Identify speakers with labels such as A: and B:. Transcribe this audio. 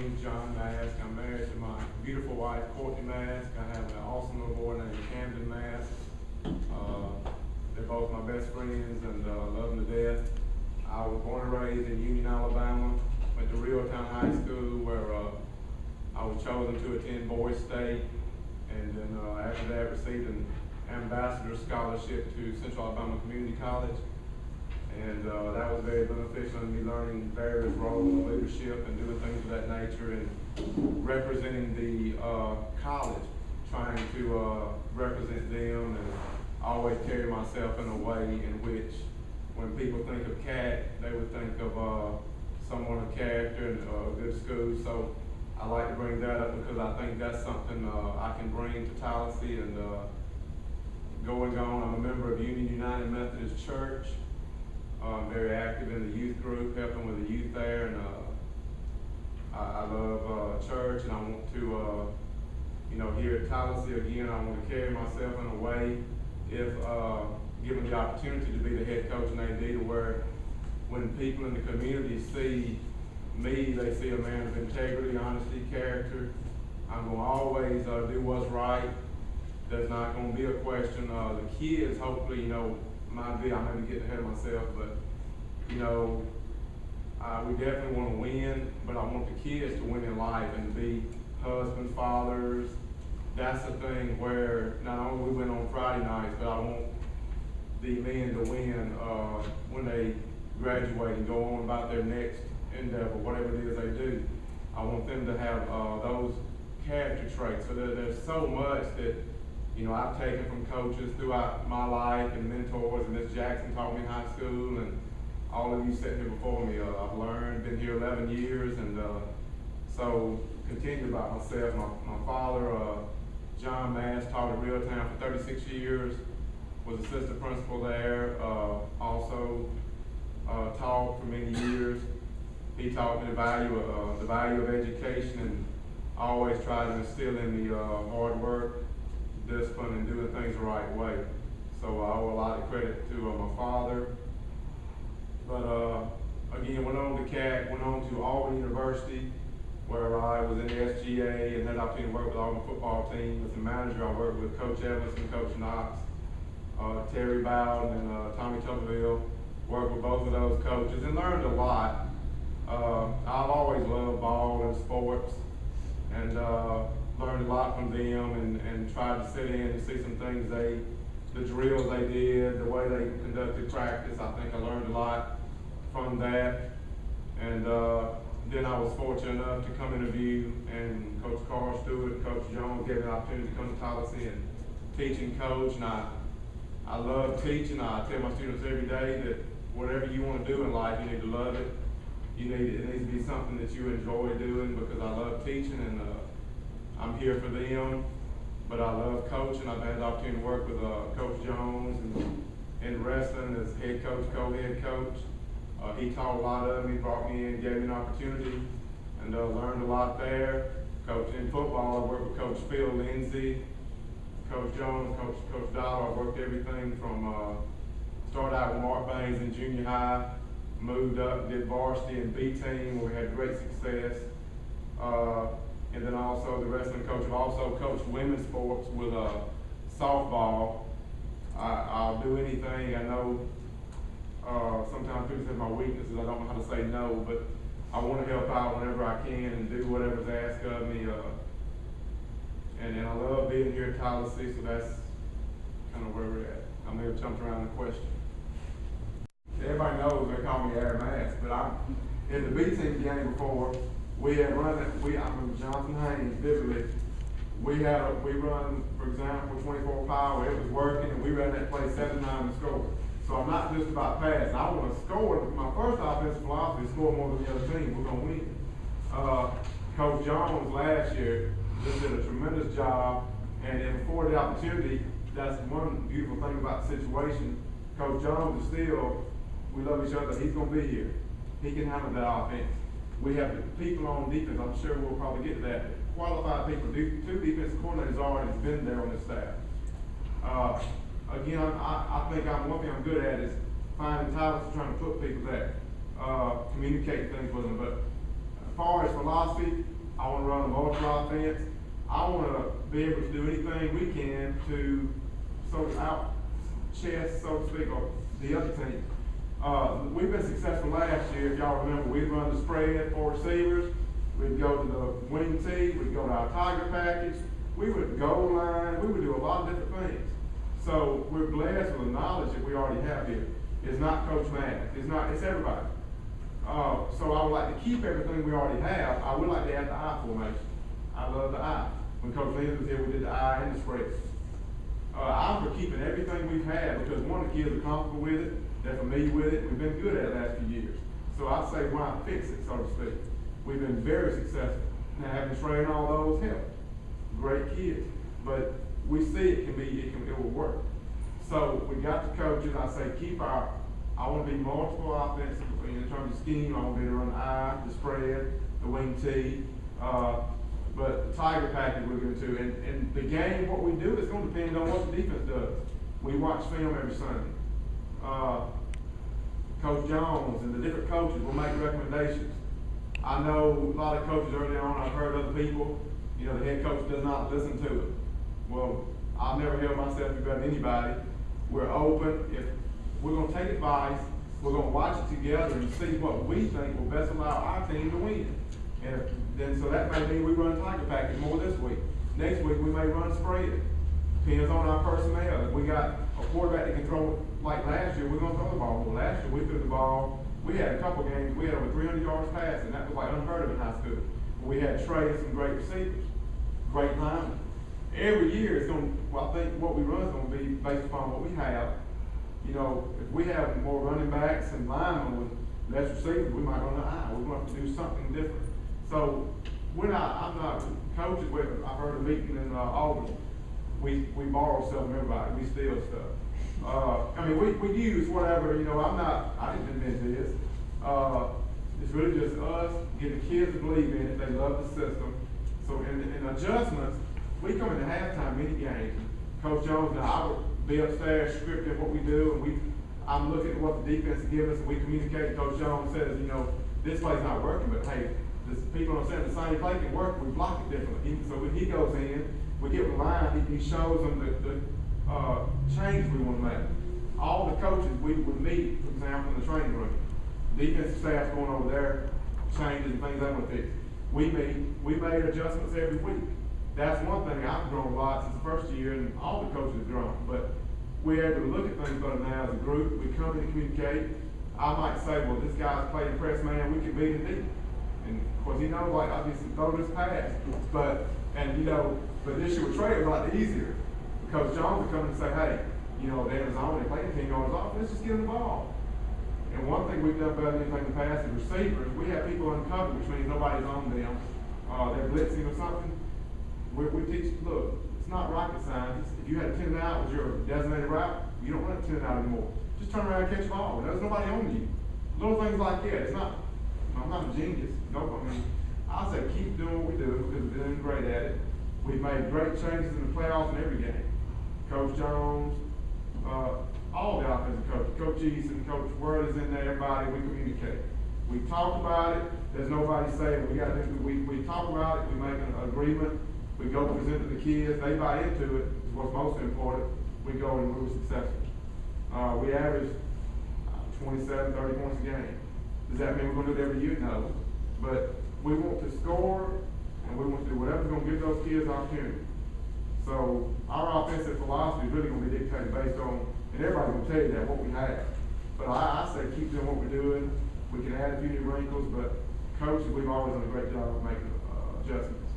A: name's John Mask. I'm married to my beautiful wife, Courtney Mask. I have an awesome little boy named Camden Mask. They're both my best friends and love them to death. I was born and raised in Union, Alabama. Went to Tallassee High School where I was chosen to attend Boys State, and then after that received an ambassador scholarship to Central Alabama Community College. And that was very beneficial in me learning various roles of leadership and doing things of that nature, and representing the college, trying to represent them, and always carry myself in a way in which when people think of CAT, they would think of someone of character and a good school. So I like to bring that up because I think that's something I can bring to Tallassee and going on. I'm a member of Union United Methodist Church. I'm very active in the youth group, helping with the youth there, and I love church, and I want to, here at Tallassee, again, I want to carry myself in a way, if given the opportunity to be the head coach in AD, to where when people in the community see me, they see a man of integrity, honesty, character. I'm going to always do what's right. There's not going to be a question. The kids, hopefully, I may be getting ahead of myself, but we definitely want to win, but I want the kids to win in life and to be husbands, fathers. That's the thing where not only we win on Friday nights, but I want the men to win when they graduate and go on about their next endeavor, whatever it is they do. I want them to have those character traits. So there's so much that I've taken from coaches throughout my life and mentors, and Miss Jackson taught me in high school, and all of you sitting here before me, I've learned, been here 11 years, and so continue about myself. My father, John Mask, taught at Reeltown for 36 years, was assistant principal there, also taught for many years. He taught me the value of education, and always tried to instill in me hard work, discipline, and doing things the right way. So I owe a lot of credit to my father. But again, went on to CAC, went on to Auburn University, where I was in the SGA and had the opportunity to work with the Auburn football team. As a manager, I worked with Coach Evans and Coach Knox, Terry Bowden and Tommy Tuberville. Worked with both of those coaches and learned a lot. I've always loved ball and sports, and learned a lot from them, and tried to sit in and see some things the drills they did, the way they conducted practice. I think I learned a lot from that. And then I was fortunate enough to come interview, and Coach Carl Stewart and Coach Jones gave me an opportunity to come to Tallassee and teach and coach. And I love teaching. I tell my students every day that whatever you want to do in life, you need to love it. It needs to be something that you enjoy doing, because I love teaching, and I'm here for them. But I love coaching. I've had the opportunity to work with Coach Jones and in wrestling as head coach, co-head coach. He taught a lot of me, brought me in, gave me an opportunity, and learned a lot there. Coach in football, I worked with Coach Phil Lindsay, Coach Jones, Coach Dollar. I worked everything from started out with Mark Baines in junior high, moved up, did varsity and B team, where we had great success. And then also the wrestling coach. I've also coached women's sports with softball. I'll do anything. I know sometimes people say my weaknesses, I don't know how to say no, but I want to help out whenever I can and do whatever's asked of me. And I love being here at Tallassee, so that's kind of where we're at. I may have jumped around the question. Everybody knows they call me Air Mask, but I'm in the B team game before. We had run it. I remember Jonathan Haynes vividly. We run, for example, 24 power. It was working, and we ran that play 7-9 to score. So I'm not just about passing. I want to score. My first offensive philosophy is score more than the other team. We're gonna win. Coach Jones last year just did a tremendous job, and then before the opportunity, that's one beautiful thing about the situation. Coach Jones is still, we love each other. He's gonna be here. He can handle that offense. We have the people on defense. I'm sure we'll probably get to that. Qualified people. 2 defensive coordinators already been there on this staff. Again, I think one thing I'm good at is finding talents and trying to put people there, communicate things with them. But as far as philosophy, I want to run a multiple offense. I want to be able to do anything we can to out chest, so to speak, or the other team. We've been successful last year. If y'all remember, we'd run the spread for receivers. We'd go to the wing tee. We'd go to our tiger package. We would goal line. We would do a lot of different things. So we're blessed with the knowledge that we already have here. It's not Coach Matt. It's everybody. So I would like to keep everything we already have. I would like to add the I formation. I love the I. When Coach Lynn was here, we did the I and the spread. I'm for keeping everything we've had because one, the kids are comfortable with it. They're familiar with it. We've been good at it the last few years. So I say, why fix it, so to speak? We've been very successful. Now having trained all those help. Great kids. But we see it will work. So we got the coaches. I say I want to be multiple offensive in terms of scheme. I want to be able to run the I, the spread, the wing tee. But the tiger package we're going to do. And the game, what we do is going to depend on what the defense does. We watch film every Sunday. Coach Jones and the different coaches will make recommendations. I know a lot of coaches early on, I've heard other people, the head coach does not listen to it. Well, I've never held myself to better than anybody. We're open. If we're going to take advice, we're going to watch it together and see what we think will best allow our team to win. And so that may mean we run tiger package more this week. Next week we may run spread. Depends on our personnel. If we got a quarterback that can throw it like last year, we're going to throw the ball. Well, last year we threw the ball. We had a couple games. We had over 300 yards passing. That was like unheard of in high school. We had Trey and some great receivers, great linemen. Every year it's going to, I think what we run is going to be based upon what we have. If we have more running backs and linemen with less receivers, we might run the I. We're going to have to do something different. So I'm not coaches. I've heard a meeting in Albany. We borrow stuff from everybody. We steal stuff. We use whatever, I didn't invent this. It's really just us, get the kids to believe in it. They love the system. So in adjustments, we come into halftime many games. Coach Jones and I would be upstairs scripting what we do, and I'm looking at what the defense gives us, and we communicate. Coach Jones says, this play's not working, but hey, people don't understand the same play can work. We block it differently. So when he goes in, we get with the line. He shows them the changes we want to make. All the coaches we would meet, for example, in the training room. Defensive staff's going over there, changes and things they want to fix. We made adjustments every week. That's one thing I've grown a lot since the first year, and all the coaches have grown. But we're able to look at things better now as a group. We come in and communicate. I might say, well, this guy's playing press man, we can beat him deep. And of course, he knows, like, I just throw this pass. But this year with Trey, it was a lot easier. Coach Jones would come and say, hey, they're in the zone, they're playing 10 yards off, let's just get them the ball. And one thing we've done better than anything in the past is receivers. We have people uncovered, which means nobody's on them. They're blitzing or something. We teach, look, it's not rocket science. If you had a 10 out was your designated route, you don't run a 10 out anymore. Just turn around and catch the ball. There's nobody on you. Little things like that. I'm not a genius. I say keep doing what we do because we're doing great at it. We've made great changes in the playoffs in every game. Coach Jones, all the offensive coaches, Coach Easton, Coach Word is in there, everybody, we communicate. We talk about it. There's nobody saying we got to do. We talk about it. We make an agreement. We go present to the kids. They buy into it. Is what's most important. We go and we're successful. We average 27, 30 points a game. Does that mean we're going to do it every year? No. But we want to score, and we want to do whatever's going to give those kids opportunity. So our offensive philosophy is really going to be dictated based on, and everybody's going to tell you that, what we have. But I say keep doing what we're doing. We can add a few new wrinkles, but coaches, we've always done a great job of making adjustments.